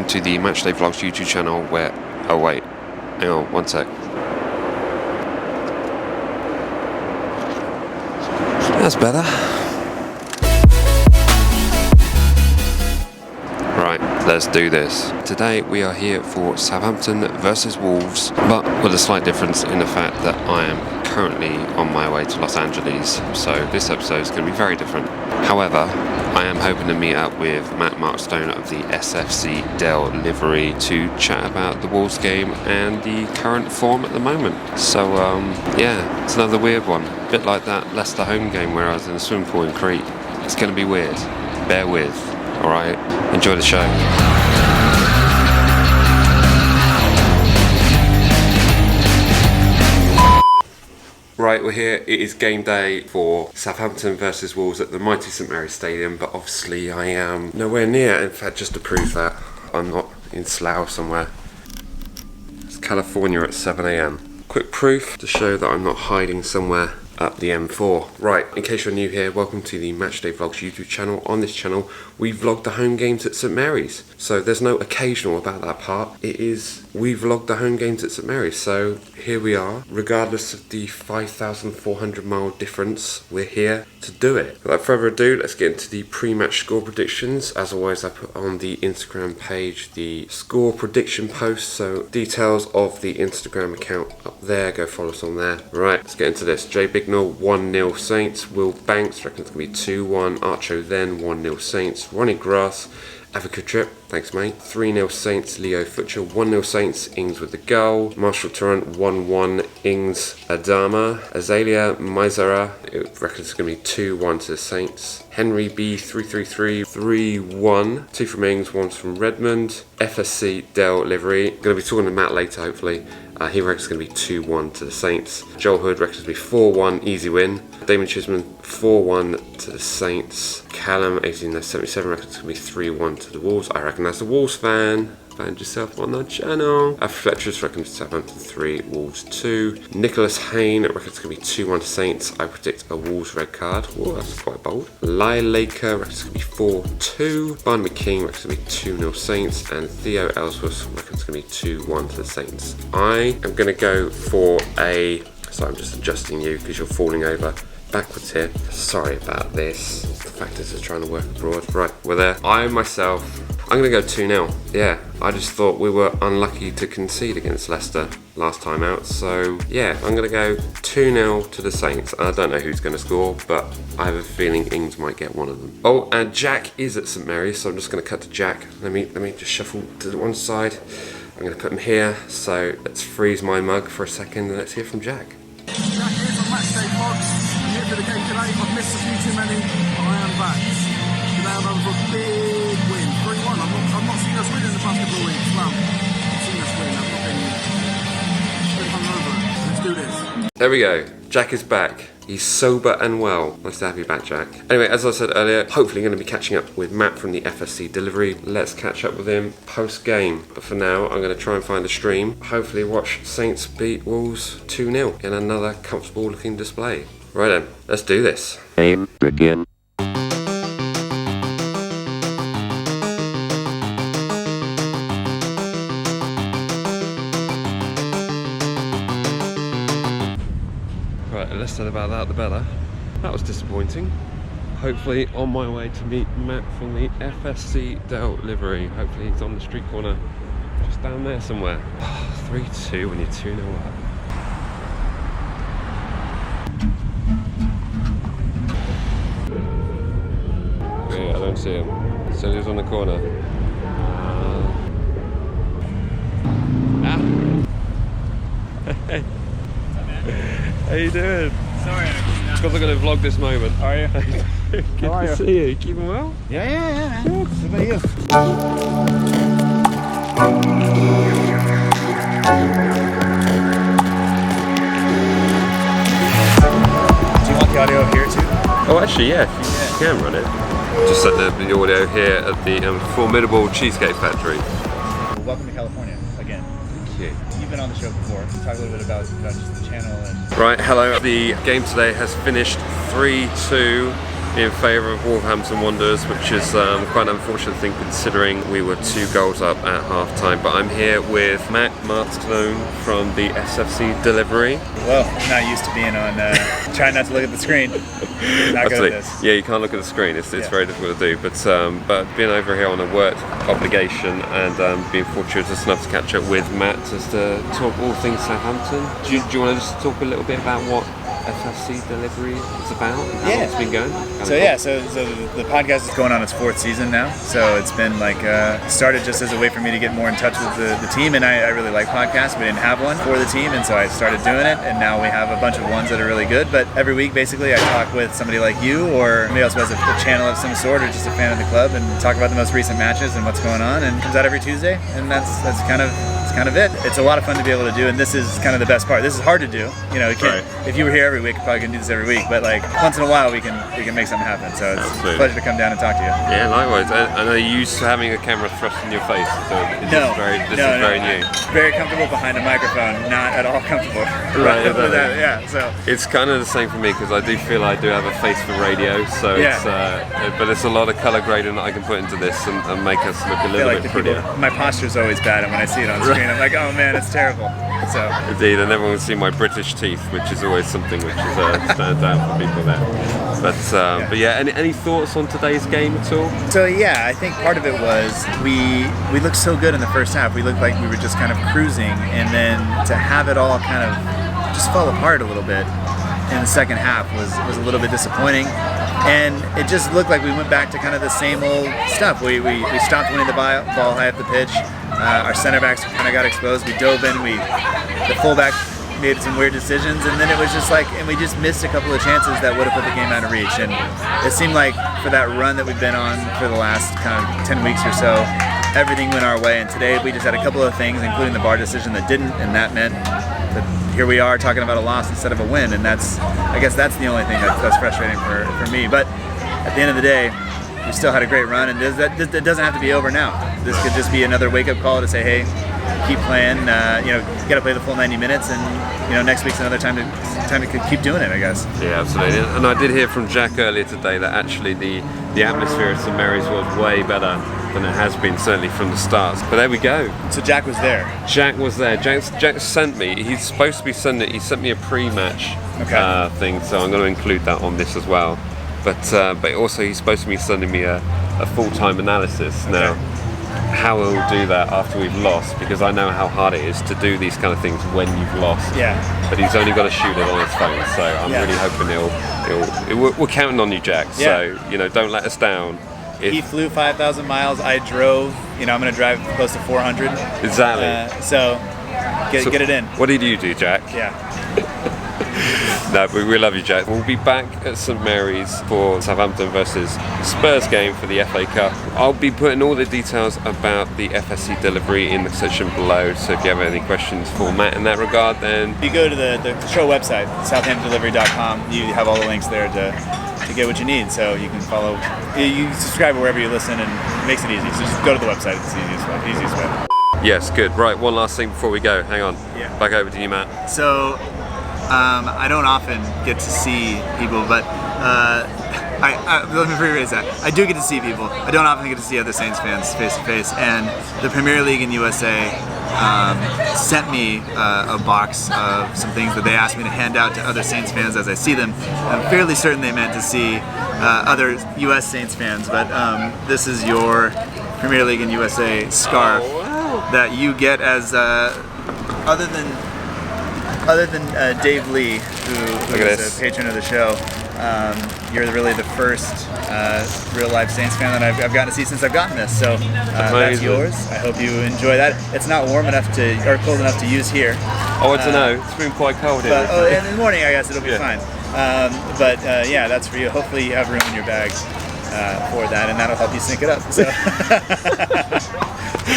welcome to the Matchdayvlogs YouTube channel where... Oh wait, hang on, one sec. That's better. Right, let's do this. Today we are here for Southampton versus Wolves, but with a slight difference in the fact that I am currently on my way to Los Angeles, so this episode is going to be very different. However, I am hoping to meet up with Matt Markstone of the SFC Dellivery to chat about the Wolves game and the current form at the moment. So yeah, it's another weird one. A bit like that Leicester home game where I was in a swimming pool in Crete. It's going to be weird. Bear with. Alright, enjoy the show. Right, we're here. It is game day for Southampton versus Wolves at the mighty St Mary's Stadium, but obviously I am nowhere near. In fact, just to prove that, I'm not in Slough somewhere. It's California at 7 AM. Quick proof to show that I'm not hiding somewhere up the M4. Right, in case you're new here, welcome to the Matchdayvlogs YouTube channel. On this channel, we vlog the home games at St Mary's. So there's no occasional about that part. It is, we vlog the home games at St Mary's. So here we are, regardless of the 5,400 mile difference, we're here to do it. Without further ado, let's get into the pre-match score predictions. As always, I put on the Instagram page the score prediction post, so details of the Instagram account up there, go follow us on there. Right, let's get into this. J Bignell 1-0 Saints, Will Banks reckons it's going to be 2-1, Archo then 1-0 Saints, Ronnie Grass, Avica Trip, thanks mate, 3-0 Saints, Leo Futcher, 1-0 Saints, Ings with the goal, Marshall Torrent 1-1, Ings Adama, Azalea Mizara, it reckons it's going to be 2-1 to the Saints, Henry B 333, 3-1, 2 from Ings, 1 from Redmond, FSC Dellivery, going to be talking to Matt later hopefully. He reckons it's going to be 2-1 to the Saints. Joel Hood reckons it's going to be 4-1, easy win. Damon Chisholm 4-1 to the Saints. Callum 1877 reckons it's going to be 3-1 to the Wolves. I reckon that's a Wolves fan. Find yourself on the channel. Fletcher's reckons Southampton 3, Wolves 2. Nicholas Hain reckons it's going to be 2-1 to Saints. I predict a Wolves red card. Whoa, that's quite bold. Lyle Laker reckons it's going to be 4-2. Barnaby King reckons it's going to be 2-0 Saints. And Theo Ellsworth reckons it's going to be 2-1 to the Saints. I am going to go for a... Sorry, I'm just adjusting you because you're falling over backwards here. Sorry about this. The factors are trying to work abroad. Right, we're there. I myself... I'm going to go 2-0. Yeah, I just thought we were unlucky to concede against Leicester last time out. So, yeah, I'm going to go 2-0 to the Saints. I don't know who's going to score, but I have a feeling Ings might get one of them. Oh, and Jack is at St Mary's, so I'm just going to cut to Jack. Let me just shuffle to the one side. I'm going to put him here. So, let's freeze my mug for a second and let's hear from Jack. Jack here from Matchdayvlogs. I'm here for the game today. I've missed a few too many, but I am back. Today I'm over for a big win. 3-1. I've not seen us win in the past couple of weeks. Well, I've seen us win. I've not been hungover. Let's do this. There we go. Jack is back. He's sober and well. Nice to have you back, Jack. Anyway, as I said earlier, hopefully going to be catching up with Matt from the FSC Dellivery. Let's catch up with him post-game. But for now, I'm going to try and find a stream. Hopefully watch Saints beat Wolves 2-0 in another comfortable looking display. Right then, let's do this. Game begin. Right, the less said about that, the better. That was disappointing. Hopefully on my way to meet Matt from the FSC Dellivery. Hopefully he's on the street corner, just down there somewhere. 3-2 when you're 2-0 up. Yeah, I don't see him. So he's on the corner. How you doing? Sorry, Because I'm going to vlog this moment. Are you? Good to see you. Keeping well? Yeah. What about you? Do you want the audio here too? Oh, actually, yeah. If you can run it. Just set the audio here at the formidable Cheesecake Factory. Welcome to California again. Thank you. You've been on the show before. Talk a little bit about just the channel and... Right, hello. The game today has finished 3-2 in favour of Wolverhampton Wanderers, which is quite an unfortunate thing considering we were 2 goals up at half time. But I'm here with Matchdayvlogs from the SFC Dellivery. Well, I'm not used to being on, trying not to look at the screen. Not good at this. Yeah, you can't look at the screen, it's very difficult to do. But being over here on a work obligation and being fortunate enough to catch up with Matt just to talk all things Southampton. Do you want to just talk a little bit about what SFC Dellivery is about and how it's been going? So the podcast is going on its 4th season now. So it's been like started just as a way for me to get more in touch with the team, and I really like podcasts. We didn't have one for the team, and so I started doing it, and now we have a bunch of ones that are really good. But every week, basically, I talk with somebody like you or somebody else who has a channel of some sort or just a fan of the club, and talk about the most recent matches and what's going on. And it comes out every Tuesday, and that's kind of it. It's a lot of fun to be able to do, and this is kind of the best part. This is hard to do. You know, if you were here every week, probably can do this every week, but like once in a while we can make something happen. So it's a pleasure to come down and talk to you. Yeah, likewise. And are you used to having a camera thrust in your face? So this is very new. Very comfortable behind a microphone, not at all comfortable. Right. Yeah. So it's kind of the same for me because I do feel I do have a face for radio. So but it's a lot of color grading that I can put into this and make us look a little bit prettier. My posture's always bad, and when I see it on screen, I'm like, oh man, it's terrible. So indeed, and everyone can see my British teeth, which is always something which is stands out for people there. But yeah, any thoughts on today's game at all? So yeah, I think part of it was we looked so good in the first half. We looked like we were just kind of cruising, and then to have it all kind of just fall apart a little bit in the second half was a little bit disappointing. And it just looked like we went back to kind of the same old stuff. We stopped winning the ball high up the pitch. Our center backs kind of got exposed. We dove in. The fullback made some weird decisions, and then it was just like, and we just missed a couple of chances that would have put the game out of reach. And it seemed like for that run that we've been on for the last kind of 10 weeks or so, everything went our way. And today we just had a couple of things, including the VAR decision that didn't, and that meant that here we are talking about a loss instead of a win. And I guess that's the only thing that's frustrating for me. But at the end of the day, we still had a great run, and it doesn't have to be over now. This could just be another wake-up call to say, hey, keep playing. You got to play the full 90 minutes, and next week's another time to keep doing it, I guess. Yeah, absolutely. And I did hear from Jack earlier today that actually the atmosphere at St Mary's was way better than it has been, certainly from the start. But there we go. So Jack was there. Jack was there. Jack sent me. He's supposed to be sending it. He sent me a pre-match thing, so I'm going to include that on this as well. But also he's supposed to be sending me a full-time analysis now. How he'll do that after we've lost, because I know how hard it is to do these kind of things when you've lost. Yeah. But he's only got to shoot it on his phone, so I'm really hoping we're counting on you, Jack. Yeah. So don't let us down. He flew 5,000 miles. I drove. I'm going to drive close to 400. Exactly. So get it in. What did you do, Jack? Yeah. No, but we love you, Jack. We'll be back at St Mary's for Southampton versus Spurs game for the FA Cup. I'll be putting all the details about the FSC Dellivery in the section below, so if you have any questions for Matt in that regard, then you go to the show website, southamptondelivery.com. You have all the links there to get what you need, so you can follow. You subscribe wherever you listen, and it makes it easy. So just go to the website. It's the easiest way. Yes, good. Right, one last thing before we go. Hang on. Yeah. Back over to you, Matt. So I don't often get to see people, but let me rephrase that. I do get to see people. I don't often get to see other Saints fans face to face, and the Premier League in USA sent me a box of some things that they asked me to hand out to other Saints fans as I see them. I'm fairly certain they meant to see other US Saints fans, but this is your Premier League in USA scarf that you get as other than Dave Lee, who is a patron of the show. You're really the first real life Saints fan that I've gotten to see since I've gotten this. So that's yours. I hope you enjoy that. It's not warm enough or cold enough to use here. Oh, I don't know. It's been quite cold here. In the morning, I guess it'll be fine. But that's for you. Hopefully, you have room in your bag for that, and that'll help you sync it up. So.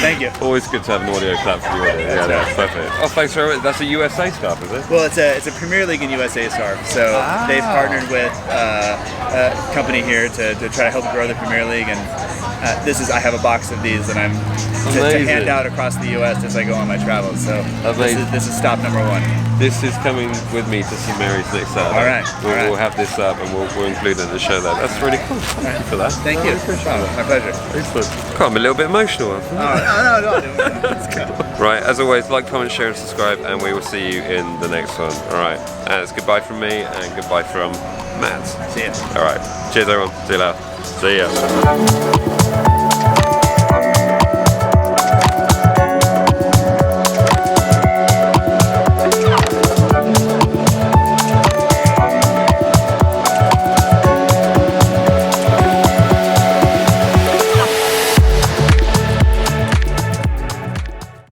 Thank you. Always good to have an audio clap for the audio. Yeah, that's perfect. Oh, thanks very much. That's a USA scarf, is it? Well, it's a Premier League in USA scarf. So they've partnered with a company here to try to help grow the Premier League, and I have a box of these that I'm to hand out across the US as I go on my travels. So this is stop number 1. This is coming with me to see Mary's next Saturday. All right, We'll have this up and we'll include it in the show there. That's really cool. Thank you for that. Thank you. My pleasure. Excellent. God, I'm a little bit emotional. No. Right, as always, like, comment, share and subscribe, and we will see you in the next one. Alright, and it's goodbye from me and goodbye from Matt. See ya. Alright, cheers everyone. See you later. See ya.